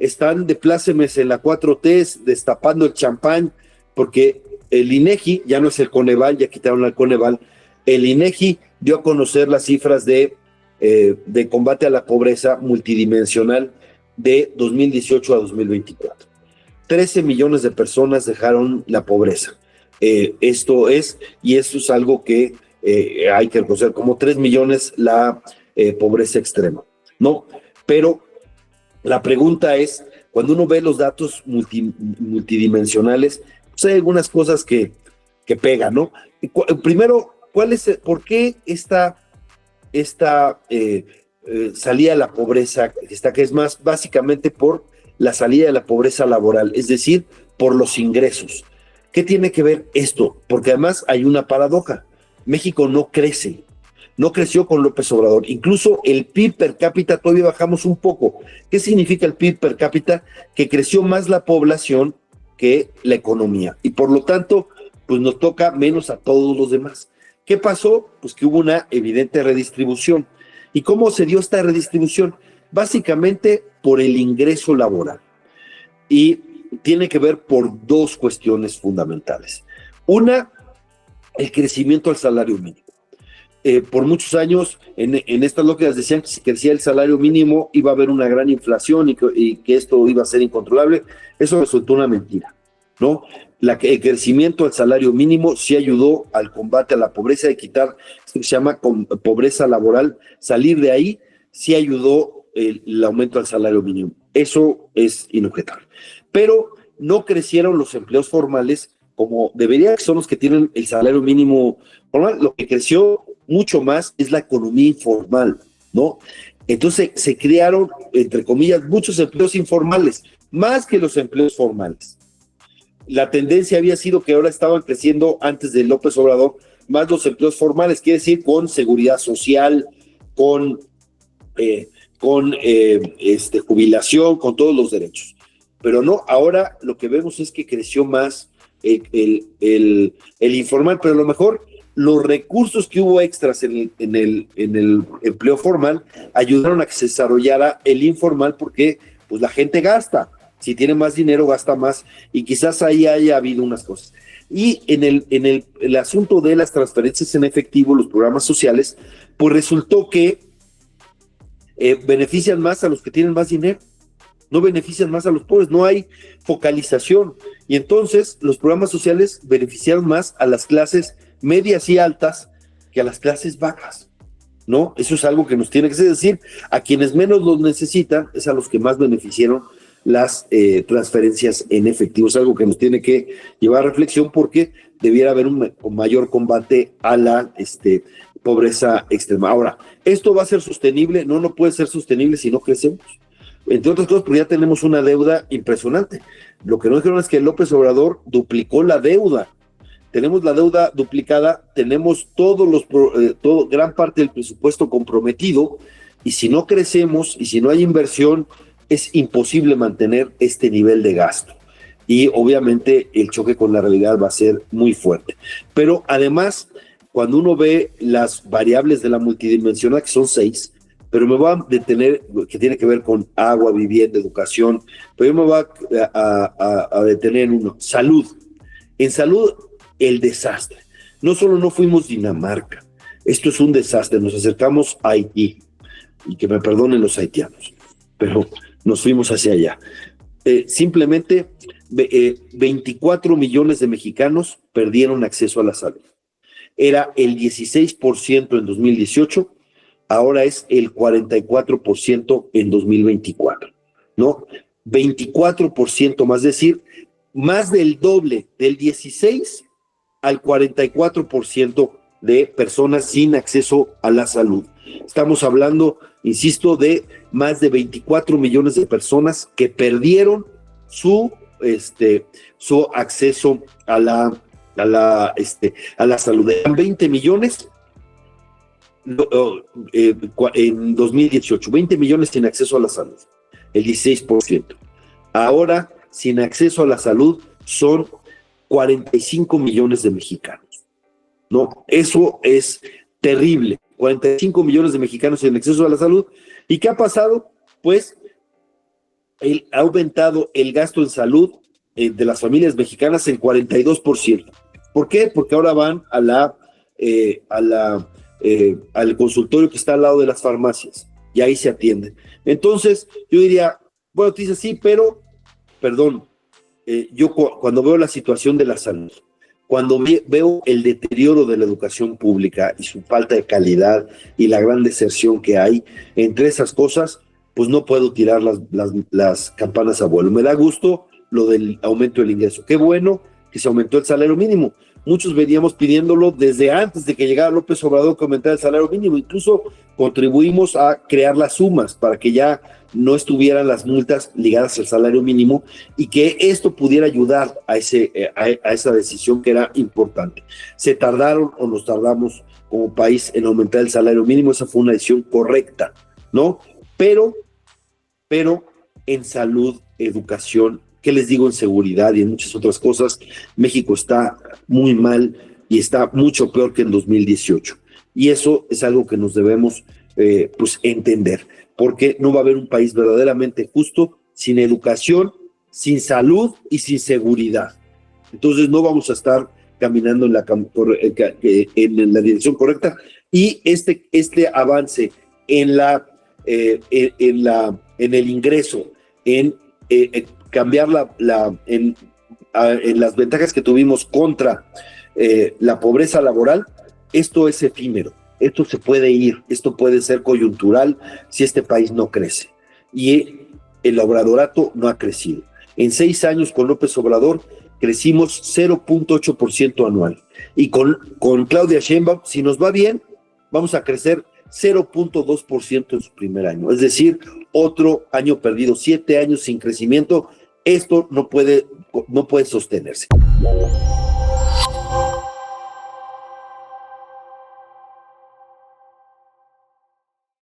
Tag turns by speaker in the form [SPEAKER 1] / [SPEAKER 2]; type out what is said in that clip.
[SPEAKER 1] están de plácemes en la 4T, destapando el champán, porque el INEGI, ya no es el Coneval, ya quitaron al Coneval, el INEGI dio a conocer las cifras de combate a la pobreza multidimensional de 2018 a 2024. 13 millones de personas dejaron la pobreza. Esto es algo que hay que reconocer, como 3 millones la pobreza extrema, ¿no? Pero la pregunta es, cuando uno ve los datos multidimensionales, pues hay algunas cosas que pegan, ¿no? Primero, ¿por qué esta salida de la pobreza, que es más básicamente por la salida de la pobreza laboral, es decir, por los ingresos? ¿Qué tiene que ver esto? Porque además hay una paradoja. México no crece, no creció con López Obrador. Incluso el PIB per cápita todavía bajamos un poco. ¿Qué significa el PIB per cápita? Que creció más la población que la economía. Y por lo tanto, pues nos toca menos a todos los demás. ¿Qué pasó? Pues que hubo una evidente redistribución. ¿Y cómo se dio esta redistribución? Básicamente por el ingreso laboral. Y tiene que ver por dos cuestiones fundamentales. Una, el crecimiento al salario mínimo. Por muchos años en estas lógicas decían que si crecía el salario mínimo iba a haber una gran inflación y que esto iba a ser incontrolable. Eso resultó una mentira, ¿no? El crecimiento al salario mínimo sí ayudó al combate a la pobreza, de quitar esto que se llama pobreza laboral, salir de ahí, sí ayudó el aumento al salario mínimo. Eso es inobjetable. Pero no crecieron los empleos formales como debería, que son los que tienen el salario mínimo formal. Lo que creció mucho más es la economía informal, ¿no? Entonces se crearon, entre comillas, muchos empleos informales, más que los empleos formales. La tendencia había sido que ahora estaban creciendo, antes de López Obrador, más los empleos formales, quiere decir con seguridad social, con jubilación, con todos los derechos. Pero no, ahora lo que vemos es que creció más el informal, pero a lo mejor los recursos que hubo extras en el empleo formal ayudaron a que se desarrollara el informal, porque pues la gente gasta, si tiene más dinero gasta más, y quizás ahí haya habido unas cosas. Y en el asunto de las transferencias en efectivo, los programas sociales, pues resultó que benefician más a los que tienen más dinero, no benefician más a los pobres, no hay focalización. Y entonces los programas sociales beneficiaron más a las clases medias y altas que a las clases bajas, ¿no? Eso es algo que nos tiene que decir, a quienes menos los necesitan es a los que más beneficiaron las transferencias en efectivo. Es algo que nos tiene que llevar a reflexión, porque debiera haber un mayor combate a la pobreza extrema. Ahora, ¿esto va a ser sostenible? No puede ser sostenible si no crecemos. Entre otras cosas, porque ya tenemos una deuda impresionante. Lo que no dijeron es que López Obrador duplicó la deuda. Tenemos la deuda duplicada, tenemos gran parte del presupuesto comprometido, y si no crecemos y si no hay inversión, es imposible mantener este nivel de gasto. Y obviamente el choque con la realidad va a ser muy fuerte. Pero además, cuando uno ve las variables de la multidimensional, que son 6, pero me voy a detener, que tiene que ver con agua, vivienda, educación, pero yo me voy a detener en uno, salud. En salud, el desastre. No solo no fuimos Dinamarca, esto es un desastre, nos acercamos a Haití, y que me perdonen los haitianos, pero nos fuimos hacia allá. Simplemente 24 millones de mexicanos perdieron acceso a la salud. Era el 16% en 2018, ahora es el 44% en 2024, ¿no? 24% más, es decir, más del doble, del 16 al 44% de personas sin acceso a la salud. Estamos hablando, insisto, de más de 24 millones de personas que perdieron su acceso a la salud. Eran 20 millones en 2018, 20 millones sin acceso a la salud, el 16%. Ahora, sin acceso a la salud, son 45 millones de mexicanos. No, eso es terrible. 45 millones de mexicanos sin acceso a la salud. ¿Y qué ha pasado? Pues ha aumentado el gasto en salud de las familias mexicanas en 42%. ¿Por qué? Porque ahora van al consultorio que está al lado de las farmacias y ahí se atienden. Entonces, yo diría, bueno, te dice sí, pero, perdón, yo cuando veo la situación de la salud, cuando veo el deterioro de la educación pública y su falta de calidad y la gran deserción que hay entre esas cosas, pues no puedo tirar las campanas a vuelo. Me da gusto lo del aumento del ingreso. Qué bueno que se aumentó el salario mínimo. Muchos veníamos pidiéndolo desde antes de que llegara López Obrador que aumentara el salario mínimo. Incluso contribuimos a crear las sumas para que ya no estuvieran las multas ligadas al salario mínimo y que esto pudiera ayudar a esa decisión que era importante. Se tardaron o nos tardamos como país en aumentar el salario mínimo, esa fue una decisión correcta, ¿no? Pero en salud, educación, ¿qué les digo? En seguridad y en muchas otras cosas, México está muy mal y está mucho peor que en 2018. Y eso es algo que nos debemos pues entender, porque no va a haber un país verdaderamente justo sin educación, sin salud y sin seguridad. Entonces no vamos a estar caminando en la dirección correcta, y este avance en el ingreso, en cambiar en las ventajas que tuvimos contra la pobreza laboral, esto es efímero, esto se puede ir, esto puede ser coyuntural si este país no crece. Y el obradorato no ha crecido. En 6 años con López Obrador crecimos 0.8% anual. Y con Claudia Sheinbaum, si nos va bien, vamos a crecer 0.2% en su primer año. Es decir, otro año perdido, 7 años sin crecimiento. Esto no puede sostenerse.